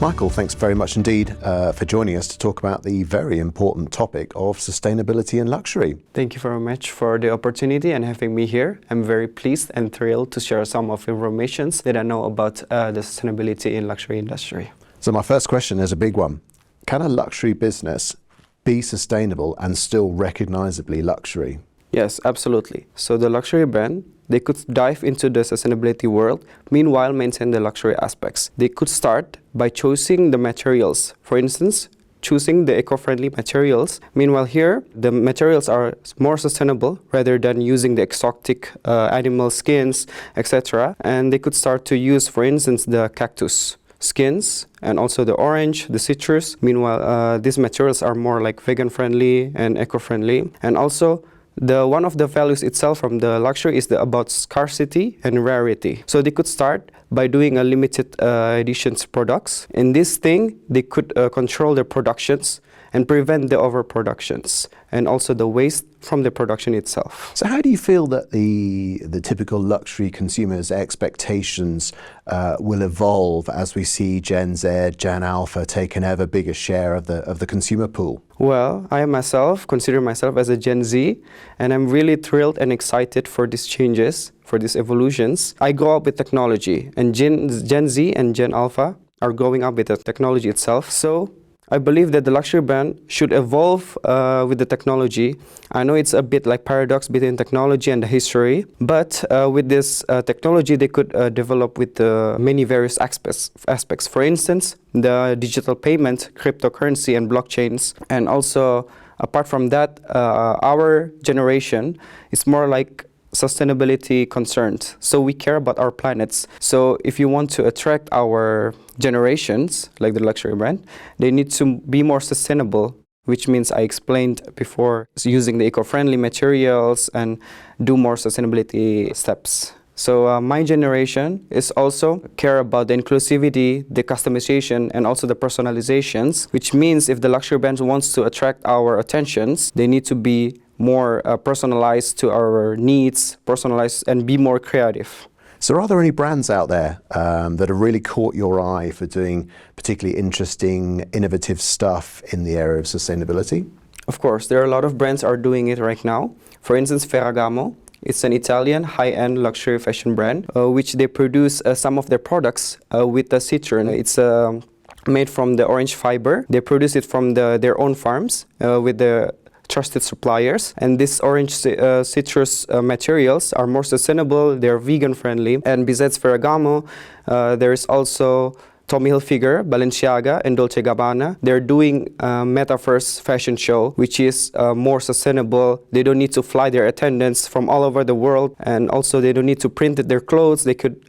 Michael, thanks very much indeed for joining us to talk about the very important topic of sustainability and luxury. Thank you very much for the opportunity and having me here. I'm very pleased and thrilled to share some of the information that I know about the sustainability in luxury industry. So my first question is a big one. Can a luxury business be sustainable and still recognizably luxury? Yes, absolutely. So the luxury brand, they could dive into the sustainability world, meanwhile maintain the luxury aspects. They could start by choosing the materials. For instance, choosing the eco-friendly materials. Meanwhile here, the materials are more sustainable rather than using the exotic animal skins, etc. And they could start to use, for instance, the cactus skins and also the orange, the citrus. Meanwhile, these materials are more like vegan-friendly and eco-friendly. And also, one of the values itself from the luxury is about scarcity and rarity. So they could start by doing a limited editions products. In this thing, they could control their productions and prevent the overproductions and also the waste from the production itself. So how do you feel that the typical luxury consumer's expectations will evolve as we see Gen Z, Gen Alpha take an ever bigger share of the consumer pool? Well, I myself consider myself as a Gen Z, and I'm really thrilled and excited for these changes, for these evolutions. I grew up with technology, and Gen Z and Gen Alpha are growing up with the technology itself. So I believe that the luxury brand should evolve with the technology. I know it's a bit like paradox between technology and the history, but with this technology, they could develop with many various aspects. For instance, the digital payment, cryptocurrency, and blockchains. And also, apart from that, our generation is more like sustainability concerned. So we care about our planets. So if you want to attract our generations, like the luxury brand, they need to be more sustainable, which means I explained before, using the eco-friendly materials and do more sustainability steps. So my generation is also care about the inclusivity, the customization, and also the personalizations, which means if the luxury brand wants to attract our attentions, they need to be more personalized to our needs, personalized, and be more creative. So are there any brands out there that have really caught your eye for doing particularly interesting, innovative stuff in the area of sustainability? Of course, there are a lot of brands are doing it right now. For instance, Ferragamo. It's an Italian high-end luxury fashion brand, which they produce some of their products with the citron. It's made from the orange fiber. They produce it from their own farms with the trusted suppliers, and these orange citrus materials are more sustainable, they're vegan friendly. And besides Ferragamo, there is also Tommy Hilfiger, Balenciaga, and Dolce & Gabbana. They're doing a metaverse fashion show, which is more sustainable. They don't need to fly their attendants from all over the world, and also they don't need to print their clothes.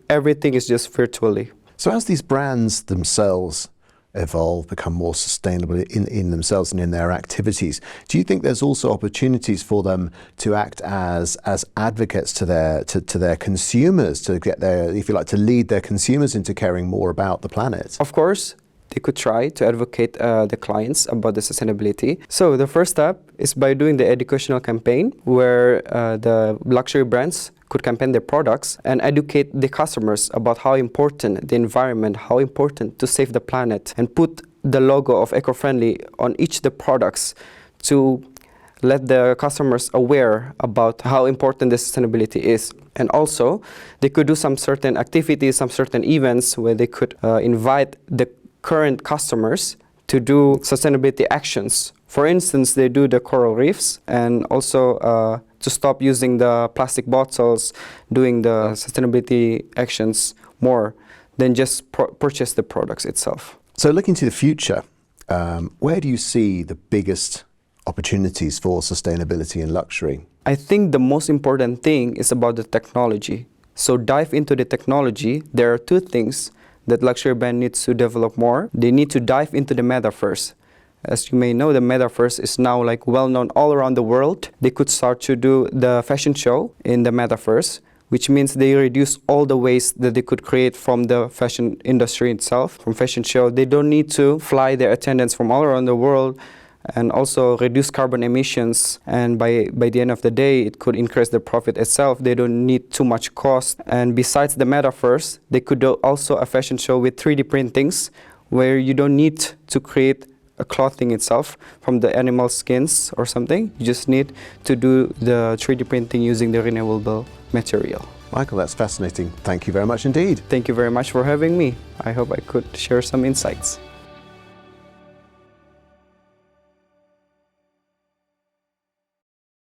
Everything is just virtually. So as these brands themselves evolve, become more sustainable in themselves and in their activities, do you think there's also opportunities for them to act as advocates to their consumers, to get their, if you like, to lead their consumers into caring more about the planet? Of course, they could try to advocate the clients about the sustainability. So the first step is by doing the educational campaign where the luxury brands could campaign their products and educate the customers about how important the environment, how important to save the planet, and put the logo of eco-friendly on each of the products to let the customers aware about how important the sustainability is. And also, they could do some certain activities, some certain events where they could invite the current customers to do sustainability actions. For instance, they do the coral reefs and also to stop using the plastic bottles, doing the sustainability actions more than just purchase the products itself. So looking to the future, where do you see the biggest opportunities for sustainability and luxury? I think the most important thing is about the technology. So dive into the technology. There are two things that luxury brand needs to develop more. They need to dive into the metaverse. As you may know, the metaverse is now like well known all around the world. They could start to do the fashion show in the metaverse, which means they reduce all the waste that they could create from the fashion industry itself, from fashion show. They don't need to fly their attendants from all around the world, and also reduce carbon emissions. And by the end of the day, it could increase the profit itself. They don't need too much cost. And besides the metaverse, they could do also a fashion show with 3D printings, where you don't need to create a clothing itself from the animal skins or something. You just need to do the 3D printing using the renewable material. Michael, that's fascinating. Thank you very much indeed. Thank you very much for having me. I hope I could share some insights.